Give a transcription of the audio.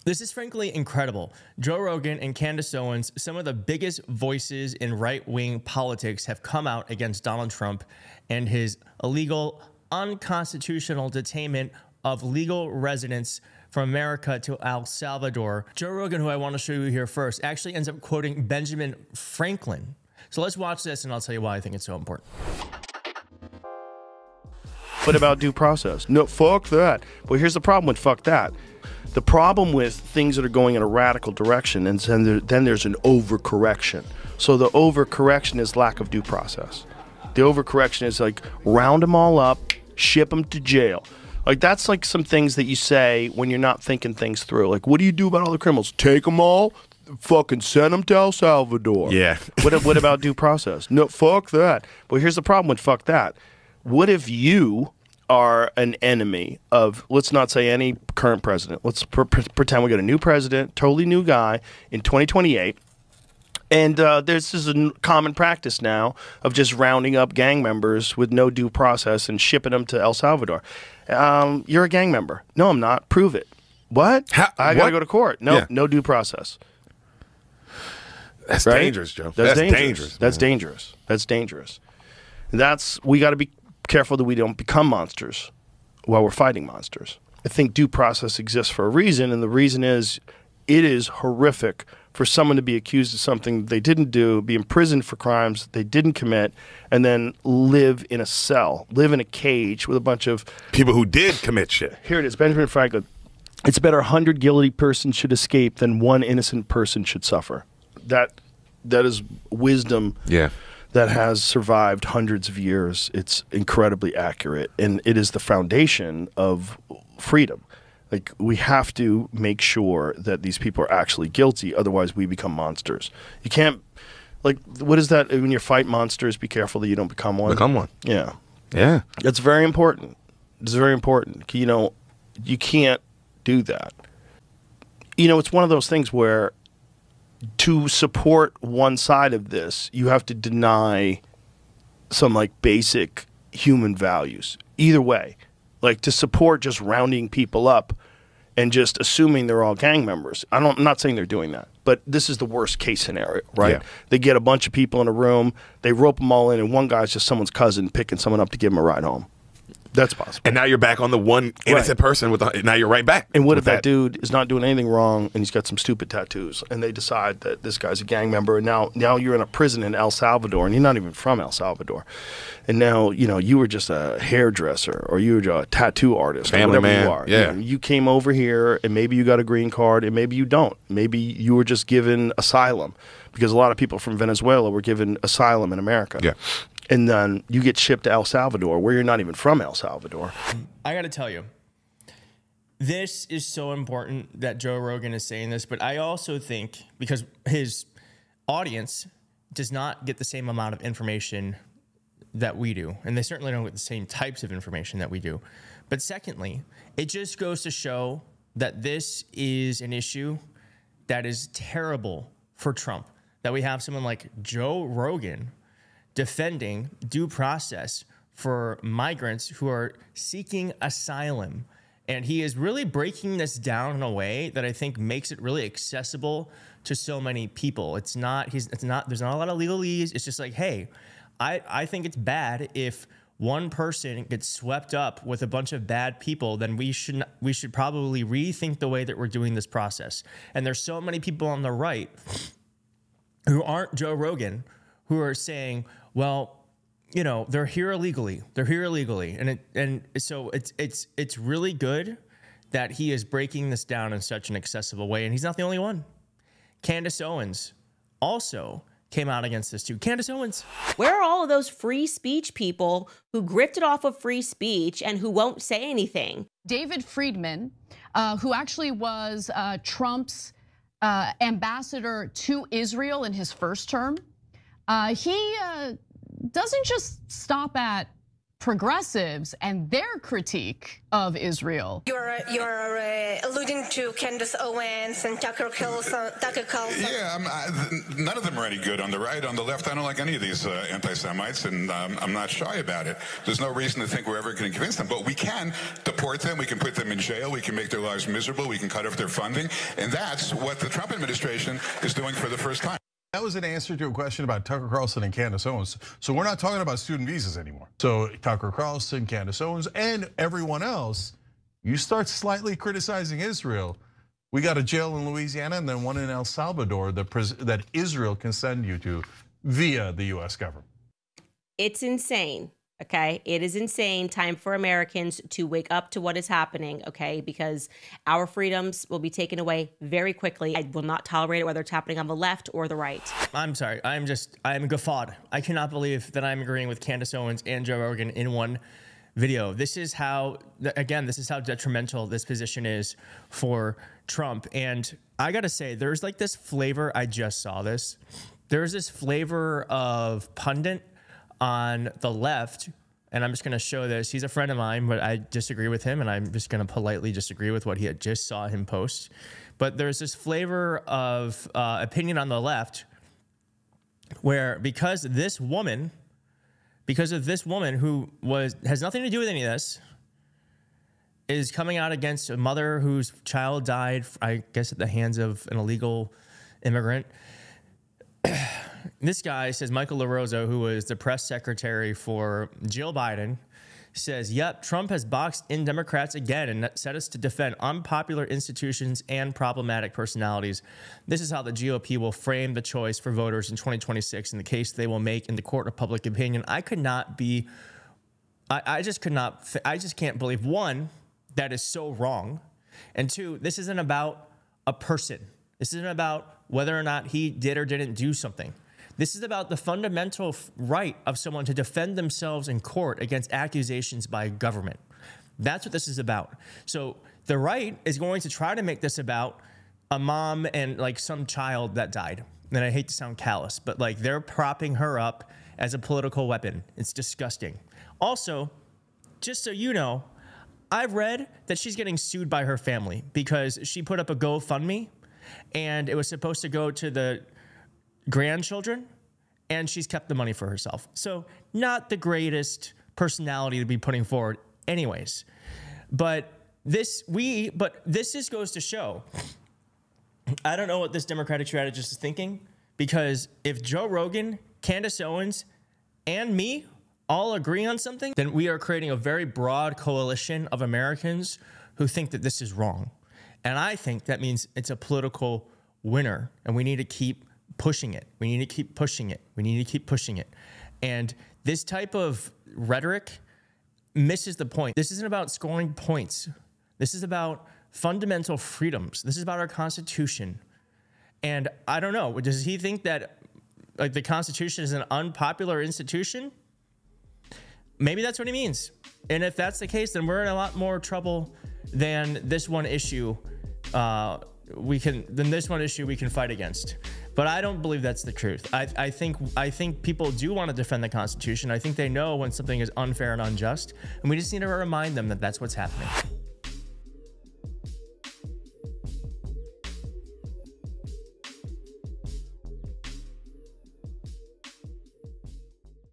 This is frankly incredible. Joe Rogan and Candace Owens, some of the biggest voices in right-wing politics, have come out against Donald Trump and his illegal, unconstitutional detainment of legal residents from America to El Salvador. Joe Rogan, who I want to show you here first, actually ends up quoting Benjamin Franklin. So let's watch this and I'll tell you why I think it's so important. What about due process? No, fuck that. Well, here's the problem with fuck that. The problem with things that are going in a radical direction, and then there's an overcorrection. So the overcorrection is lack of due process. The overcorrection is like round them all up, ship them to jail. Like that's like some things that you say when you're not thinking things through. Like, what do you do about all the criminals? Take them all, fucking send them to El Salvador. Yeah. What about due process? No, fuck that. Well, here's the problem with fuck that. What if you are an enemy of, let's not say any current president. Let's pretend we got a new president, totally new guy in 2028. And this is a common practice now of just rounding up gang members with no due process and shipping them to El Salvador. You're a gang member. No, I'm not. Prove it. What? I got to go to court. No, Yeah. no due process. That's Right? dangerous, Joe. That's dangerous. dangerous. That's dangerous. That's dangerous. We got to be careful that we don't become monsters while we're fighting monsters. I think due process exists for a reason, and the reason is it is horrific for someone to be accused of something they didn't do, be imprisoned for crimes they didn't commit, and then live in a cell, live in a cage with a bunch of People who did commit shit. Here it is, Benjamin Franklin. It's better 100 guilty persons should escape than one innocent person should suffer. That is wisdom. Yeah. That has survived hundreds of years. It's incredibly accurate, and it is the foundation of freedom. Like, we have to make sure that these people are actually guilty, otherwise we become monsters. You can't, like, what is that, when you fight monsters, be careful that you don't become one? Become one. Yeah. Yeah. That's very important. It's very important. You know, you can't do that. You know, it's one of those things where to support one side of this, you have to deny some like basic human values. Either way, like to support just rounding people up and just assuming they're all gang members. I'm not saying they're doing that, but this is the worst case scenario, right? Yeah. They get a bunch of people in a room, they rope them all in, and one guy's just someone's cousin picking someone up to give him a ride home. That's possible. And now you're back on the one innocent person now you're right back. And what if with that dude is not doing anything wrong and he's got some stupid tattoos and they decide that this guy's a gang member, and now you're in a prison in El Salvador and you're not even from El Salvador. And now, you know, you were just a hairdresser or you were a tattoo artist or Family whatever man. you are. Yeah. You know, you came over here and maybe you got a green card and maybe you don't. Maybe you were just given asylum, because a lot of people from Venezuela were given asylum in America. Yeah. And then you get shipped to El Salvador, where you're not even from El Salvador. I got to tell you, this is so important that Joe Rogan is saying this, but I also think because his audience does not get the same amount of information that we do, and they certainly don't get the same types of information that we do. But secondly, it just goes to show that this is an issue that is terrible for Trump, that we have someone like Joe Rogan defending due process for migrants who are seeking asylum. And he is really breaking this down in a way that I think makes it really accessible to so many people. There's not a lot of legalese. It's just like, hey, I think it's bad if one person gets swept up with a bunch of bad people, then we should probably rethink the way that we're doing this process. And there's so many people on the right who aren't Joe Rogan who are saying, well, you know, they're here illegally. They're here illegally. And so it's really good that he is breaking this down in such an accessible way. And he's not the only one. Candace Owens also came out against this too. Candace Owens. Where are all of those free speech people who grifted off of free speech and who won't say anything? David Friedman, who actually was Trump's ambassador to Israel in his first term, he doesn't just stop at progressives and their critique of Israel. You're alluding to Candace Owens and Tucker Carlson. Yeah, none of them are any good on the right. On the left, I don't like any of these anti-Semites, and I'm not shy about it. There's no reason to think we're ever going to convince them, but we can deport them, we can put them in jail, we can make their lives miserable, we can cut off their funding, and that's what the Trump administration is doing for the first time. That was an answer to a question about Tucker Carlson and Candace Owens. So we're not talking about student visas anymore. So Tucker Carlson, Candace Owens, and everyone else, you start slightly criticizing Israel. We got a jail in Louisiana and then one in El Salvador that Israel can send you to via the US government. It's insane. Okay, it is insane. Time for Americans to wake up to what is happening, okay, because our freedoms will be taken away very quickly. I will not tolerate it, whether it's happening on the left or the right. I'm sorry. I'm guffawed. I cannot believe that I'm agreeing with Candace Owens and Joe Rogan in one video. This is how, again, this is how detrimental this position is for Trump. And I got to say, there's like this flavor. I just saw this. There's this flavor of pundit on the left, and I'm just going to show this. He's a friend of mine, but I disagree with him, and I'm just going to politely disagree with what he had just saw him post. But there's this flavor of opinion on the left where because of this woman who has nothing to do with any of this, is coming out against a mother whose child died, I guess, at the hands of an illegal immigrant. This guy says, Michael LaRosa, who was the press secretary for Jill Biden, says, yep, Trump has boxed in Democrats again and set us to defend unpopular institutions and problematic personalities. This is how the GOP will frame the choice for voters in 2026 in the case they will make in the court of public opinion. I just can't believe, one, that is so wrong. And two, this isn't about a person. This isn't about whether or not he did or didn't do something. This is about the fundamental right of someone to defend themselves in court against accusations by government. That's what this is about. So the right is going to try to make this about a mom and like some child that died. And I hate to sound callous, but like they're propping her up as a political weapon. It's disgusting. Also, just so you know, I've read that she's getting sued by her family because she put up a GoFundMe and it was supposed to go to the grandchildren, and she's kept the money for herself. So not the greatest personality to be putting forward anyways. But this just goes to show, I don't know what this Democratic strategist is thinking, because if Joe Rogan, Candace Owens, and me all agree on something, then we are creating a very broad coalition of Americans who think that this is wrong. And I think that means it's a political winner, and we need to keep pushing it. We need to keep pushing it. We need to keep pushing it. And this type of rhetoric misses the point. This isn't about scoring points. This is about fundamental freedoms. This is about our Constitution. And I don't know, does he think that like the Constitution is an unpopular institution? Maybe that's what he means. And if that's the case, then we're in a lot more trouble than this one issue we can fight against. But I don't believe that's the truth. I think people do want to defend the Constitution. I think they know when something is unfair and unjust, and we just need to remind them that that's what's happening.